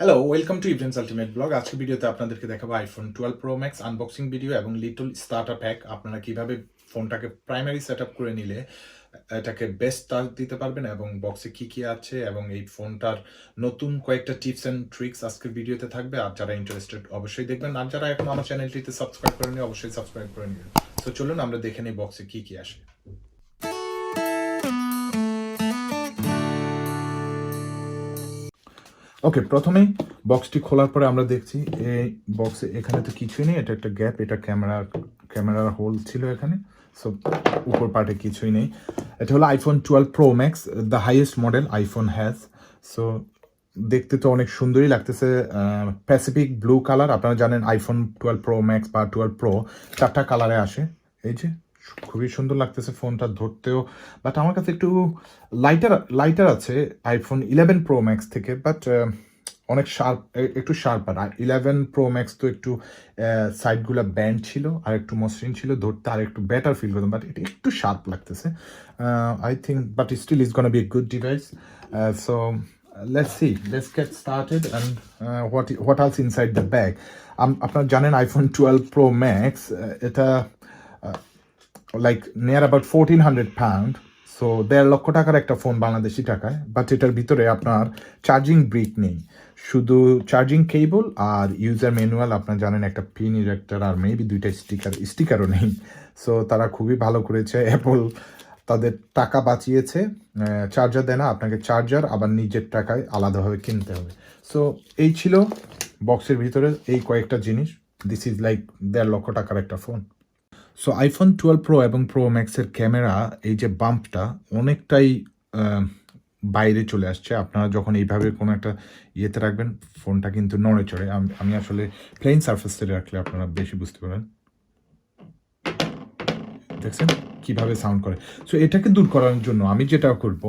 Hello, welcome to Ibrahim's ultimate blog. আজকের ভিডিওতে আপনাদেরকে দেখাবো iPhone 12 pro max unboxing video এবং লিটল স্টার্টার প্যাক। আপনারা কিভাবে ফোনটাকে প্রাইমারি সেট আপ করে নিলে এটাকে বেস্ট স্টার্ট দিতে পারবেন এবং বক্সে কি কি আছে এবং এই ফোনটার নতুন কয়েকটা টিপস অ্যান্ড ট্রিক্স আজকের ভিডিওতে থাকবে। আর যারা ইন্টারেস্টেড অবশ্যই দেখবেন, আর যারা এখন আমার চ্যানেলটিতে সাবস্ক্রাইব করেনি অবশ্যই সাবস্ক্রাইব করে নেবেন। তো চলুন আমরা দেখে নিই বক্সে কি কি আসে। ওকে, প্রথমেই বক্সটি খোলার পরে আমরা দেখছি এই বক্সে এখানে তো কিছুই নেই, এটা একটা গ্যাপ, এটা ক্যামেরার হোল ছিল এখানে। সো উপর পার্টে কিছুই নেই। এটা হলো iPhone 12 pro max, the highest model iPhone has. So দেখতে তো অনেক সুন্দরই লাগতেছে, প্যাসিফিক ব্লু কালার। আপনারা জানেন আইফোন 12 প্রো ম্যাক্স বা 12 প্রো 4টা কালারে আসে। এই যে খুবই সুন্দর লাগতেছে ফোনটা ধরতেও, বাট আমার কাছে একটু লাইটার আছে আইফোন 11 প্রো ম্যাক্স থেকে, বাট অনেক একটু শার্পার। 11 প্রো ম্যাক্স তো একটু সাইডগুলো ব্যান্ড ছিল আর একটু মসৃণ ছিল, ধরতে আর একটু বেটার ফিল করতাম, বাট এটা একটু শার্প লাগতেছে I think, but still is gonna be a good device. So let's get started and what else inside the bag. আপনারা জানেন আইফোন 12 প্রো ম্যাক্স এটা like near about 1400 pound, so 1.5 লক্ষ টাকার একটা ফোন বাংলাদেশি টাকায়। বাট এটার ভিতরে আপনার চার্জিং ব্রিক নেই, শুধু চার্জিং কেবল আর ইউজার ম্যানুয়াল। আপনারা জানেন একটা পিন ইরেক্টর আর মেবি 2টা স্টিকারও নেই। সো তারা খুবই ভালো করেছে, অ্যাপল তাদের টাকা বাঁচিয়েছে। চার্জার দেয় না আপনাকে, চার্জার আবার নিজের টাকায় আলাদাভাবে কিনতে হবে। সো এই ছিল বক্সের ভিতরে এই কয়েকটা জিনিস। দিস ইজ লাইক 1.5 লক্ষ টাকার একটা ফোন। সো আইফোন 12 প্রো এবং প্রো ম্যাক্সের ক্যামেরা, এই যে বাম্পটা অনেকটাই বাইরে চলে আসছে। আপনারা যখন এইভাবে কোনো একটা ইয়েতে রাখবেন ফোনটা কিন্তু নড়ে চড়ে। আমি আসলে প্লেন সারফেসে রাখলে আপনারা বেশি বুঝতে পারবেন। দেখছেন কীভাবে সাউন্ড করে। সো এটাকে দূর করার জন্য আমি যেটা করব,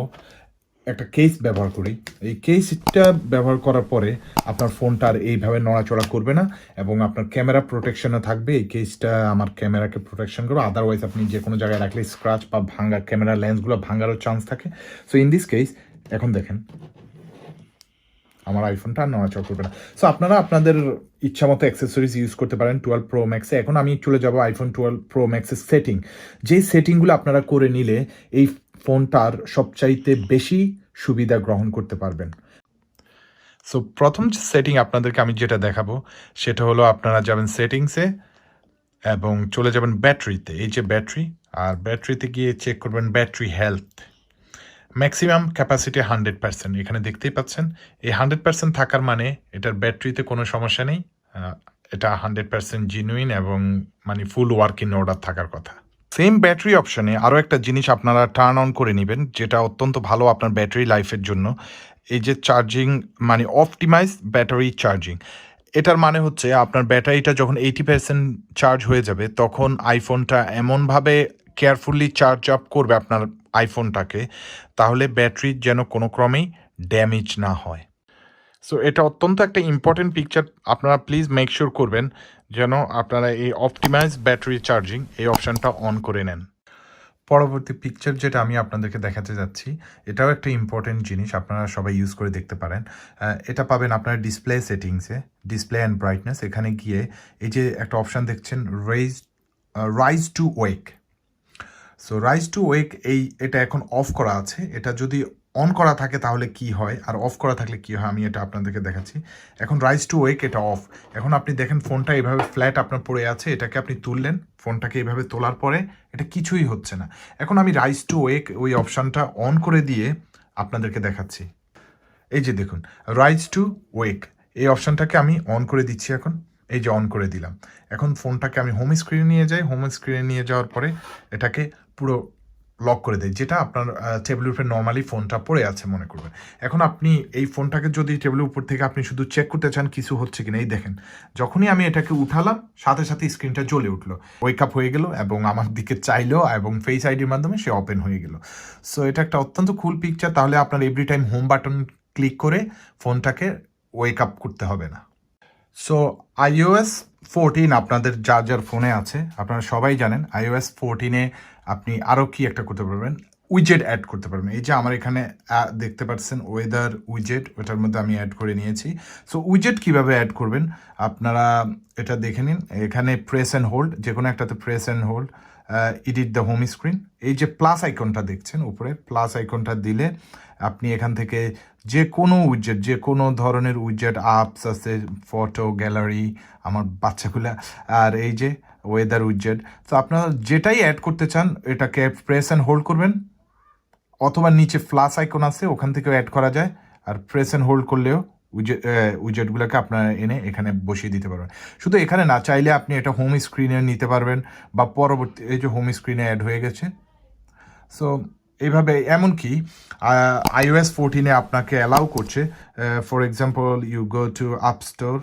একটা কেস ব্যবহার করি। এই কেসটা ব্যবহার করার পরে আপনার ফোনটা আর এইভাবে নড়াচড়া করবে না এবং আপনার ক্যামেরা প্রোটেকশনও থাকবে। এই কেসটা আমার ক্যামেরাকে প্রোটেকশন করবে, আদারওয়াইজ আপনি যে কোনো জায়গায় রাখলে স্ক্র্যাচ বা ভাঙার, ক্যামেরা লেন্সগুলো ভাঙারও চান্স থাকে। সো ইন দিস কেস এখন দেখেন আমার আইফোনটা আর নড়াচড়া করবে না। সো আপনারা আপনাদের ইচ্ছা মতো অ্যাক্সেসরিজ ইউজ করতে পারেন 12 প্রো ম্যাক্সে। এখন আমি চলে যাব আইফোন 12 প্রো ম্যাক্সের সেটিং। যেই সেটিংগুলো আপনারা করে নিলে এই ফোনটার সবচাইতে বেশি সুবিধা গ্রহণ করতে পারবেন। সো প্রথম সেটিং আপনাদেরকে আমি যেটা দেখাবো সেটা হলো, আপনারা যাবেন সেটিংসে এবং চলে যাবেন ব্যাটারিতে। এই যে ব্যাটারি, আর ব্যাটারিতে গিয়ে চেক করবেন ব্যাটারি হেলথ। ম্যাক্সিমাম ক্যাপাসিটি 100%, এখানে দেখতেই পাচ্ছেন। এই 100% থাকার মানে এটার ব্যাটারিতে কোনো সমস্যা নেই, এটা 100% জেনুইন এবং মানে ফুল ওয়ার্কিং অর্ডার থাকার কথা। সেম ব্যাটারি অপশনে আরও একটা জিনিস আপনারা টার্ন অন করে নেবেন, যেটা অত্যন্ত ভালো আপনার ব্যাটারি লাইফের জন্য। এই যে চার্জিং মানে অপটিমাইজ ব্যাটারি চার্জিং, এটার মানে হচ্ছে আপনার ব্যাটারিটা যখন 80% চার্জ হয়ে যাবে তখন আইফোনটা এমনভাবে কেয়ারফুলি চার্জ আপ করবে আপনার আইফোনটাকে, তাহলে ব্যাটারির যেন কোনো ক্রমেই ড্যামেজ না হয়। সো এটা অত্যন্ত একটা ইম্পর্টেন্ট পিকচার। আপনারা প্লিজ মেক শিওর করবেন যেন আপনারা এই অপটিমাইজ ব্যাটারি চার্জিং এই অপশানটা অন করে নেন। পরবর্তী পিকচার যেটা আমি আপনাদেরকে দেখাতে যাচ্ছি, এটাও একটা ইম্পর্টেন্ট জিনিস, আপনারা সবাই ইউজ করে দেখতে পারেন। এটা পাবেন আপনার ডিসপ্লে সেটিংসে, ডিসপ্লে অ্যান্ড ব্রাইটনেস। এখানে গিয়ে এই যে একটা অপশান দেখছেন, rise to ওয়েক। So rise to ওয়েক এটা এখন অফ করা আছে। এটা যদি অন করা থাকে তাহলে কি হয় আর অফ করা থাকলে কি হয় আমি এটা আপনাদেরকে দেখাচ্ছি। এখন রাইজ টু ওয়েক এটা অফ। এখন আপনি দেখেন ফোনটা এইভাবে ফ্ল্যাট আপনার পড়ে আছে, এটাকে আপনি তুললেন, ফোনটাকে এইভাবে তোলার পরে এটা কিছুই হচ্ছে না। এখন আমি রাইজ টু ওয়েক ওই অপশানটা অন করে দিয়ে আপনাদেরকে দেখাচ্ছি। এই যে দেখুন, রাইজ টু ওয়েক এই অপশানটাকে আমি অন করে দিচ্ছি। এখন এই যে অন করে দিলাম। এখন ফোনটাকে আমি হোম স্ক্রিনে নিয়ে যাই, হোম স্ক্রিনে নিয়ে যাওয়ার পরে এটাকে পুরো লক করে দেয়, যেটা আপনার টেবিলের উপরে নর্মালি ফোনটা পড়ে আছে মনে করবেন। এখন আপনি এই ফোনটাকে যদি টেবিলের উপর থেকে আপনি শুধু চেক করতে চান কিছু হচ্ছে কিনা, এই দেখেন যখনই আমি এটাকে উঠালাম সাথে সাথে স্ক্রিনটা জ্বলে উঠলো, ওয়েক আপ হয়ে গেল এবং আমার দিকে চাইলো এবং ফেস আইডির মাধ্যমে সে ওপেন হয়ে গেল। সো এটা একটা অত্যন্ত কুল পিকচার। তাহলে আপনার every time home button click করে ফোনটাকে ওয়েক আপ করতে হবে না। সো iOS 14 আপনাদের যার ফোনে আছে আপনারা সবাই জানেন। iOS 14-এ আপনি আরও কি একটা করতে পারবেন, উইজেট অ্যাড করতে পারবেন। এই যে আমার এখানে দেখতে পাচ্ছেন ওয়েদার উইজেট, ওটার মধ্যে আমি অ্যাড করে নিয়েছি। সো উইজেট কিভাবে অ্যাড করবেন আপনারা এটা দেখে নিন। এখানে প্রেস অ্যান্ড হোল্ড, যে কোনো একটাতে press and hold, edit the home screen. এই যে প্লাস আইকনটা দেখছেন উপরে, প্লাস আইকনটা দিলে আপনি এখান থেকে যে কোনো উইজেট, যে কোনো ধরনের উইজেট আপস আছে, ফটো গ্যালারি, আমার বাচ্চাগুলা, আর এই যে ওয়েদার উইজেট। তো আপনারা যেটাই অ্যাড করতে চান এটাকে প্রেস অ্যান্ড হোল্ড করবেন, অথবা নিচে প্লাস আইকন আছে ওখান থেকেও অ্যাড করা যায়। আর প্রেস অ্যান্ড হোল্ড করলেও উইজেটগুলোকে আপনারা এনে এখানে বসিয়ে দিতে পারবেন। শুধু এখানে না, চাইলে আপনি এটা হোম স্ক্রিনে নিতে পারবেন, বা পরবর্তী এই যে হোম স্ক্রিনে অ্যাড হয়ে গেছে। সো এইভাবে, এমনকি iOS 14-এ আপনাকে অ্যালাউ করছে, for example you go to app store,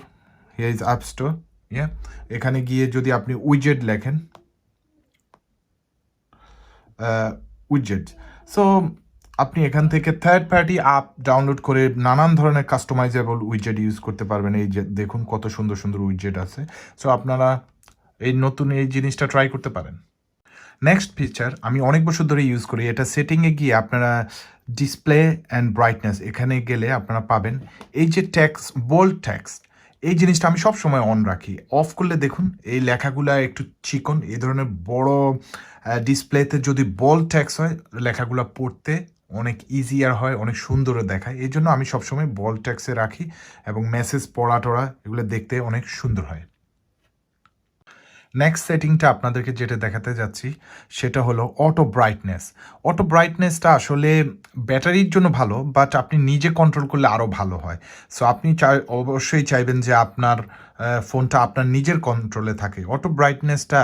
here is app store, yeah, এখানে গিয়ে যদি আপনি উইজেট লেখেন, উইজেট, সো আপনি এখান থেকে থার্ড পার্টি অ্যাপ ডাউনলোড করে নানান ধরনের কাস্টমাইজেবল উইজেট ইউজ করতে পারবেন। এই যে দেখুন কত সুন্দর সুন্দর উইজেট আছে। সো আপনারা এই নতুন এই জিনিসটা ট্রাই করতে পারেন। নেক্সট ফিচার আমি অনেক বছর ধরে ইউজ করি, এটা সেটিংয়ে গিয়ে আপনারা ডিসপ্লে অ্যান্ড ব্রাইটনেস, এখানে গেলে আপনারা পাবেন এই যে টেক্সট, বোল্ড টেক্সট, এই জিনিসটা আমি সব সময় অন রাখি। অফ করলে দেখুন এই লেখাগুলা একটু চিকন, এই ধরনের বড় ডিসপ্লেতে যদি বোল্ড টেক্সট হয় লেখাগুলো পড়তে অনেক ইজিয়ার হয়, অনেক সুন্দরও দেখায়। এই জন্য আমি সবসময় বোল্ড টেক্সটে রাখি এবং মেসেজ পড়া টড়া এগুলো দেখতে অনেক সুন্দর হয়। নেক্সট সেটিংটা আপনাদেরকে যেটা দেখাতে যাচ্ছি সেটা হলো অটো ব্রাইটনেস। অটো ব্রাইটনেসটা আসলে ব্যাটারির জন্য ভালো, বাট আপনি নিজে কন্ট্রোল করলে আরও ভালো হয়। সো আপনি অবশ্যই চাইবেন যে আপনার ফোনটা আপনার নিজের কন্ট্রোলে থাকে। অটো ব্রাইটনেসটা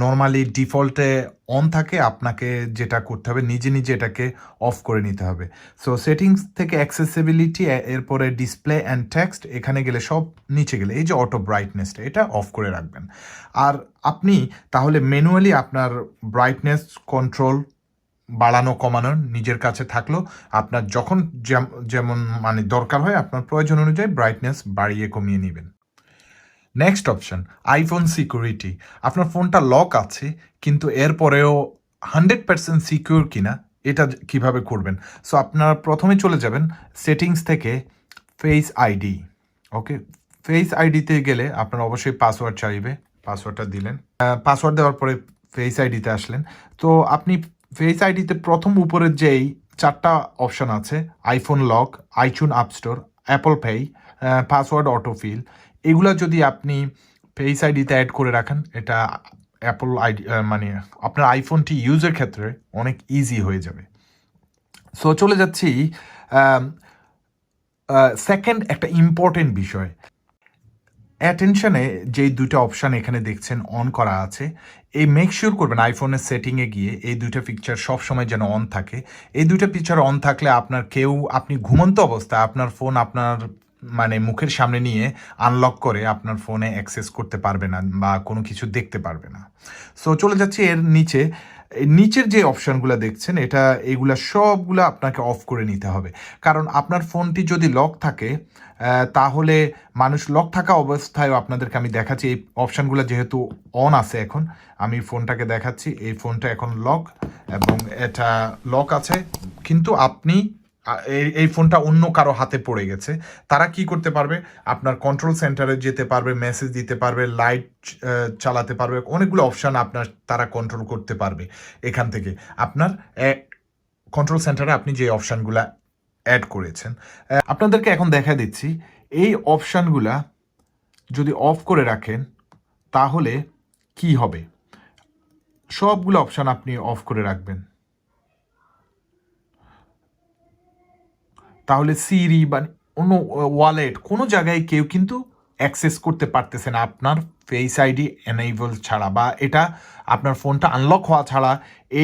নর্মালি ডিফল্টে অন থাকে, আপনাকে যেটা করতে হবে নিজে নিজে এটাকে অফ করে নিতে হবে। সো সেটিংস থেকে অ্যাক্সেসিবিলিটি, এরপরে ডিসপ্লে অ্যান্ড টেক্সট, এখানে গেলে সব নিচে গেলে এই যে অটো ব্রাইটনেসটা এটা অফ করে রাখবেন। আর আপনি তাহলে ম্যানুয়ালি আপনার ব্রাইটনেস কন্ট্রোল বাড়ানো কমানো নিজের কাছে থাকলো, আপনার যখন যেমন মানে দরকার হয় আপনার প্রয়োজন অনুযায়ী ব্রাইটনেস বাড়িয়ে কমিয়ে নেবেন। Next option, iPhone security. আপনার ফোনটা লক আছে কিন্তু এরপরেও 100% সিকিউর কিনা এটা কিভাবে করবেন? সো আপনারা প্রথমে চলে যাবেন সেটিংস থেকে ফেস আইডি। ওকে, ফেস আইডিতে গেলে আপনার অবশ্যই পাসওয়ার্ড চাইবে, পাসওয়ার্ডটা দিলেন, পাসওয়ার্ড দেওয়ার পরে ফেস আইডিতে আসলেন। তো আপনি ফেস আইডিতে প্রথম উপরের যেই চারটা অপশন আছে, আইফোন লক, আইচুন app store, Apple pay, password autofill, এগুলা যদি আপনি ফেস আইডিতে অ্যাড করে রাখেন এটা অ্যাপল আইডি মানে আপনার আইফোনটি ইউজের ক্ষেত্রে অনেক ইজি হয়ে যাবে। সো চলে যাচ্ছি সেকেন্ড একটা ইম্পর্টেন্ট বিষয়, অ্যাটেনশনে যেই দুইটা অপশান এখানে দেখছেন অন করা আছে, এই মেক শিওর করবেন আইফোনের সেটিংয়ে গিয়ে এই দুইটা পিকচার সবসময় যেন অন থাকে। এই দুইটা পিকচার অন থাকলে আপনার আপনি ঘুমন্ত অবস্থায় আপনার ফোন আপনার মানে মুখের সামনে নিয়ে আনলক করে আপনার ফোনে অ্যাক্সেস করতে পারবে না বা কোনো কিছু দেখতে পারবে না। সো চলে যাচ্ছে এর নিচে, নিচের যে অপশানগুলো দেখছেন এটা এইগুলা সবগুলো আপনাকে অফ করে নিতে হবে। কারণ আপনার ফোনটি যদি লক থাকে তাহলে মানুষ লক থাকা অবস্থায়, আপনাদেরকে আমি দেখাচ্ছি এই অপশানগুলো যেহেতু অন আছে, এখন আমি ফোনটাকে দেখাচ্ছি, এই ফোনটা এখন লক এবং এটা লক আছে, কিন্তু আপনি এই ফোনটা অন্য কারো হাতে পড়ে গেছে, তারা কি করতে পারবে? আপনার কন্ট্রোল সেন্টারে যেতে পারবে, মেসেজ দিতে পারবে, লাইট চালাতে পারবে, অনেকগুলো অপশান আপনার তারা কন্ট্রোল করতে পারবে এখান থেকে। আপনার কন্ট্রোল সেন্টারে আপনি যে অপশানগুলো অ্যাড করেছেন, আপনাদেরকে এখন দেখা দিচ্ছি এই অপশানগুলা যদি অফ করে রাখেন তাহলে কি হবে। সবগুলো অপশান আপনি অফ করে রাখবেন, তাহলে সিরি বা অন্য ওয়ালেট কোনো জায়গায় কেউ কিন্তু অ্যাক্সেস করতে পারতেছে না আপনার ফেস আইডি এনেবল ছাড়া, বা এটা আপনার ফোনটা আনলক হওয়া ছাড়া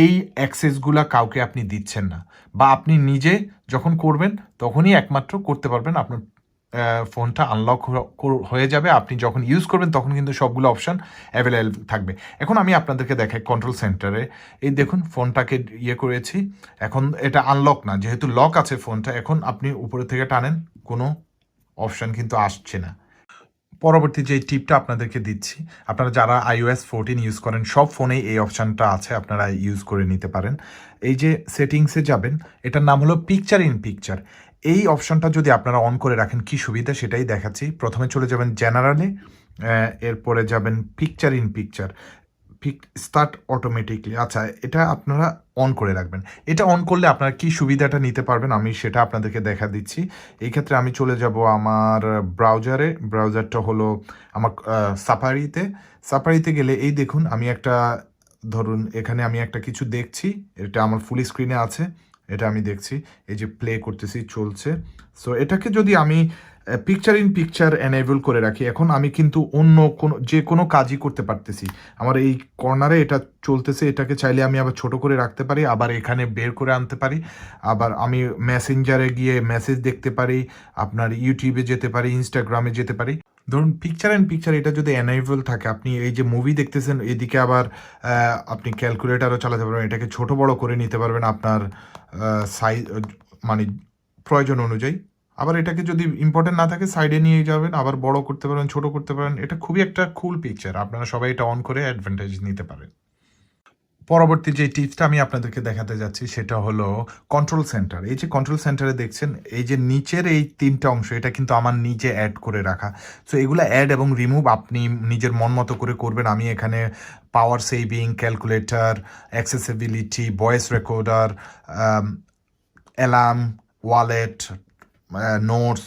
এই অ্যাক্সেসগুলো কাউকে আপনি দিচ্ছেন না, বা আপনি নিজে যখন করবেন তখনই একমাত্র করতে পারবেন, আপনার ফোনটা আনলক হয়ে যাবে, আপনি যখন ইউজ করবেন তখন কিন্তু সবগুলো অপশান অ্যাভেলেবল থাকবে। এখন আমি আপনাদেরকে দেখাই কন্ট্রোল সেন্টারে, এই দেখুন ফোনটাকে ইয়ে করেছি, এখন এটা আনলক না, যেহেতু লক আছে ফোনটা, এখন আপনি উপরে থেকে টানেন কোনো অপশান কিন্তু আসছে না। পরবর্তী যে টিপটা আপনাদেরকে দিচ্ছি, আপনারা যারা iOS 14 ইউজ করেন সব ফোনেই এই অপশানটা আছে, আপনারা ইউজ করে নিতে পারেন। এই যে সেটিংসে যাবেন, এটার নাম হলো পিকচার ইন পিকচার। এই অপশানটা যদি আপনারা অন করে রাখেন কি সুবিধা সেটাই দেখাচ্ছি। প্রথমে চলে যাবেন জেনারেলে, এরপরে যাবেন picture in picture, start automatically. আচ্ছা, এটা আপনারা অন করে রাখবেন। এটা অন করলে আপনারা কি সুবিধাটা নিতে পারবেন আমি সেটা আপনাদেরকে দেখা দিচ্ছি। এই ক্ষেত্রে আমি চলে যাব আমার ব্রাউজারে। ব্রাউজারটা হলো আমার সাফারিতে গেলে এই দেখুন আমি একটা, ধরুন এখানে আমি একটা কিছু দেখছি, এটা আমার ফুল স্ক্রিনে আছে, এটা আমি দেখছি, এই যে প্লে করতেছি চলছে। সো এটাকে যদি আমি পিকচার ইন পিকচার এনেবল করে রাখি, এখন আমি কিন্তু অন্য কোনো কাজই করতে পারতেছি। আমার এই কর্নারে এটা চলতেছে, এটাকে চাইলে আমি আবার ছোট করে রাখতে পারি, আবার এখানে বের করে আনতে পারি, আবার আমি মেসেঞ্জারে গিয়ে মেসেজ দেখতে পারি, আপনার ইউটিউবে যেতে পারি, ইনস্টাগ্রামে যেতে পারি। ধরুন পিকচার অ্যান্ড পিকচার এটা যদি এনেবল থাকে, আপনি এই যে মুভি দেখতেছেন এদিকে আবার আপনি ক্যালকুলেটারও চালাতে পারবেন, এটাকে ছোট বড় করে নিতে পারবেন আপনার সাইজ মানে প্রয়োজন অনুযায়ী। আবার এটাকে যদি ইম্পর্টেন্ট না থাকে সাইডে নিয়ে যাবেন, আবার বড় করতে পারবেন, ছোট করতে পারেন। এটা খুবই একটা কুল পিকচার, আপনারা সবাই এটা অন করে অ্যাডভান্টেজ নিতে পারেন। পরবর্তী যে টিপসটা আমি আপনাদেরকে দেখাতে যাচ্ছি সেটা হলো কন্ট্রোল সেন্টার। এই যে কন্ট্রোল সেন্টারে দেখছেন এই যে নিচের এই তিনটা অংশ, এটা কিন্তু আমার নিজে অ্যাড করে রাখা। সো এগুলো অ্যাড এবং রিমুভ আপনি নিজের মন মতো করে করবেন। আমি এখানে power saving, calculator, accessibility, voice recorder, alarm, wallet, notes,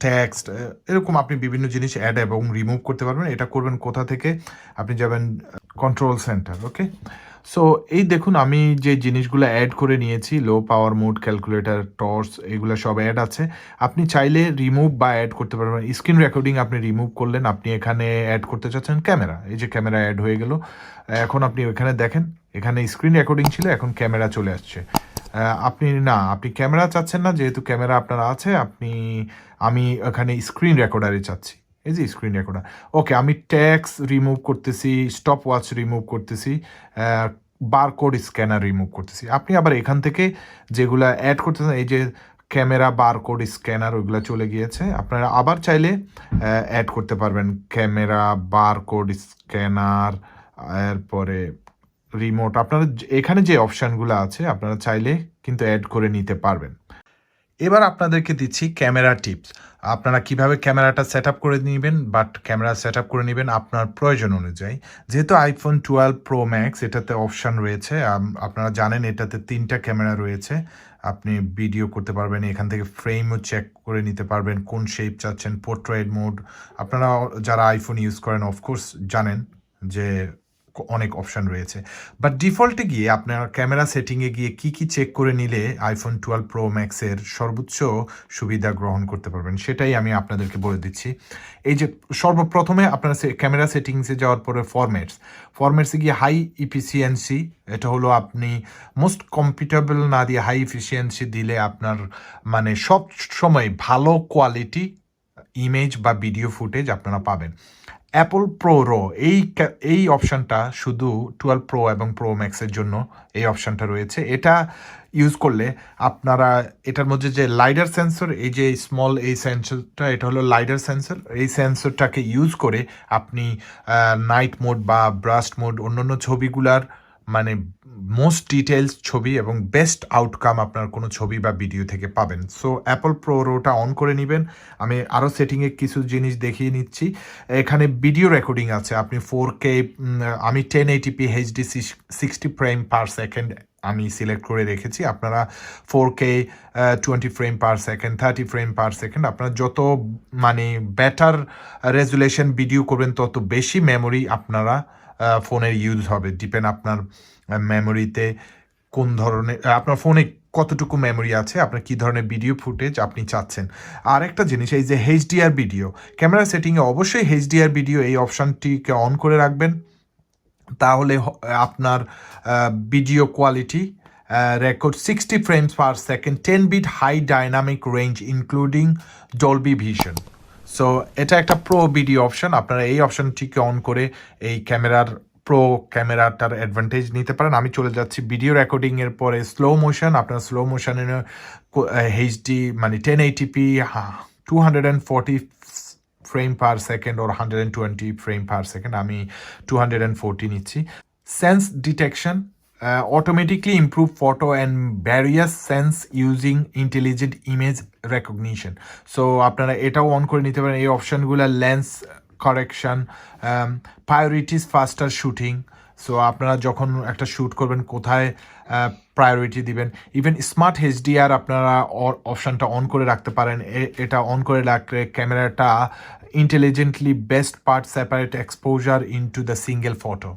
text, এরকম আপনি বিভিন্ন জিনিস অ্যাড এবং রিমুভ করতে পারবেন। এটা করবেন কোথা থেকে, আপনি যাবেন কন্ট্রোল সেন্টার। ওকে, সো এই দেখুন আমি যে জিনিসগুলো অ্যাড করে নিয়েছি, লো পাওয়ার মোড, ক্যালকুলেটর, টর্চ, এগুলো সব অ্যাড আছে। আপনি চাইলে রিমুভ বা অ্যাড করতে পারবেন। স্ক্রিন রেকর্ডিং আপনি রিমুভ করলেন, আপনি এখানে অ্যাড করতে চাচ্ছেন ক্যামেরা, এই যে ক্যামেরা অ্যাড হয়ে গেল। এখন আপনি ওইখানে দেখেন এখানে স্ক্রিন রেকর্ডিং ছিল, এখন ক্যামেরা চলে আসছে। আপনি ক্যামেরা চাচ্ছেন না, যেহেতু ক্যামেরা আপনার আছে, আমি এখানে স্ক্রিন রেকর্ডারে চাচ্ছি, এই যে স্ক্রিন রেকর্ডার। ওকে, আমি ট্যাক্স রিমুভ করতেছি, স্টপ ওয়াচ রিমুভ করতেছি, বারকোড স্ক্যানার রিমুভ করতেছি। আপনি আবার এখান থেকে যেগুলা অ্যাড করতেছেন, এই যে ক্যামেরা, বারকোড স্ক্যানার, ওইগুলো চলে গিয়েছে। আপনারা আবার চাইলে অ্যাড করতে পারবেন ক্যামেরা, বারকোড স্ক্যানার, এরপরে রিমোট। আপনারা এখানে যে অপশানগুলো আছে আপনারা চাইলে কিন্তু অ্যাড করে নিতে পারবেন। এবার আপনাদেরকে দিচ্ছি ক্যামেরা টিপস। আপনারা কিভাবে ক্যামেরাটা সেট আপ করে নেবেন, ক্যামেরা সেট আপ করে নেবেন আপনার প্রয়োজন অনুযায়ী। যেহেতু আইফোন 12 প্রো ম্যাক্স এটাতে অপশান রয়েছে, আপনারা জানেন এটাতে 3টা ক্যামেরা রয়েছে। আপনি ভিডিও করতে পারবেন, এখান থেকে ফ্রেমও চেক করে নিতে পারবেন, কোন শেপ চাচ্ছেন, পোর্ট্রেট মোড। আপনারা যারা আইফোন ইউজ করেন অফকোর্স জানেন যে অনেক অপশান রয়েছে। বাট ডিফল্টে গিয়ে আপনার ক্যামেরা সেটিংয়ে গিয়ে কি চেক করে নিলে আইফোন 12 প্রো ম্যাক্সের সর্বোচ্চ সুবিধা গ্রহণ করতে পারবেন সেটাই আমি আপনাদেরকে বলে দিচ্ছি। এই যে সর্বপ্রথমে আপনার ক্যামেরা সেটিংসে যাওয়ার পরে ফরম্যাটসে গিয়ে হাই ইফিসিয়েন্সি, এটা হলো আপনি মোস্ট কম্পিটেবল না দিয়ে হাই ইফিসিয়েন্সি দিলে আপনার মানে সব সময় ভালো কোয়ালিটি ইমেজ বা ভিডিও ফুটেজ আপনারা পাবেন। অ্যাপল প্রো রো, এই অপশানটা শুধু 12 প্রো এবং প্রো ম্যাক্সের জন্য এই অপশানটা রয়েছে। এটা ইউজ করলে আপনারা এটার মধ্যে যে লাইডার সেন্সর, এই যে স্মল এই সেন্সরটা, এটা হলো লাইডার সেন্সর। এই সেন্সরটাকে ইউজ করে আপনি নাইট মোড বা ব্রাস্ট মোড, অন্যান্য ছবিগুলার মানে মোস্ট ডিটেলস ছবি এবং বেস্ট আউটকাম আপনার কোনো ছবি বা ভিডিও থেকে পাবেন। So Apple pro rota on করে নেবেন। আমি আরও সেটিংয়ে কিছু জিনিস দেখিয়ে নিচ্ছি। এখানে ভিডিও রেকর্ডিং আছে, আপনি 4K, আমি 1080p HD 60 frame per second আমি সিলেক্ট করে রেখেছি। আপনারা 4K 20 frame per second, 30 frame per second, আপনারা যত মানে বেটার রেজুলেশন ভিডিও করবেন তত বেশি মেমোরি আপনারা ফোনের ইউজ হবে। ডিপেন্ড আপনার মেমোরিতে কোন ধরনের, আপনার ফোনে কতটুকু মেমোরি আছে, আপনার কী ধরনের ভিডিও ফুটেজ আপনি চাচ্ছেন। আর একটা জিনিস, এই যে HDR ভিডিও, ক্যামেরা সেটিংয়ে অবশ্যই HDR ভিডিও এই অপশানটিকে অন করে রাখবেন। তাহলে আপনার video quality record 60 frames per second, 10 bit high dynamic range including Dolby Vision. So এটা একটা প্রো ভিডিও অপশান। আপনারা এই অপশানটিকে অন করে এই ক্যামেরাটার অ্যাডভান্টেজ নিতে পারেন। আমি চলে যাচ্ছি ভিডিও রেকর্ডিংয়ের পরে স্লো মোশন। আপনার স্লো মোশনের HD মানে 1080p 240 ফ্রেম পার সেকেন্ড ওর 120 ফ্রেম পার সেকেন্ড, আমি 240 নিচ্ছি। Sense detection, automatically improve photo and various sense using intelligent image recognition. So আপনারা এটাও অন করে নিতে পারেন। এই অপশানগুলো lens correction, priorities ফাস্টার shooting. So আপনারা যখন একটা শ্যুট করবেন কোথায় প্রায়োরিটি দিবেন। ইভেন স্মার্ট এইচডিআর আপনারা অপশানটা অন করে রাখতে পারেন। এটা অন করে রাখলে ক্যামেরাটা intelligently best part separate exposure into the single photo.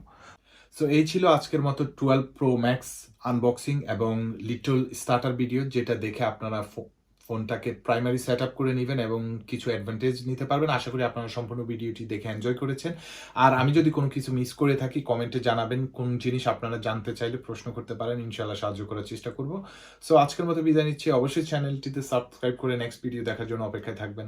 So এই ছিল আজকের মতো 12 প্রো ম্যাক্স আনবক্সিং এবং লিটল স্টার্টার ভিডিও, যেটা দেখে আপনারা ফোনটাকে প্রাইমারি সেট আপ করে নেবেন এবং কিছু অ্যাডভান্টেজ নিতে পারবেন। আশা করি আপনারা সম্পূর্ণ ভিডিওটি দেখে এনজয় করেছেন। আর আমি যদি কোনো কিছু মিস করে থাকি কমেন্টে জানাবেন, কোন জিনিস আপনারা জানতে চাইলে প্রশ্ন করতে পারেন, ইনশাল্লাহ সাহায্য করার চেষ্টা করব। সো আজকের মতো বিদায় নিচ্ছি। অবশ্যই চ্যানেলটিতে সাবস্ক্রাইব করে নেক্সট ভিডিও দেখার জন্য অপেক্ষায় থাকবেন।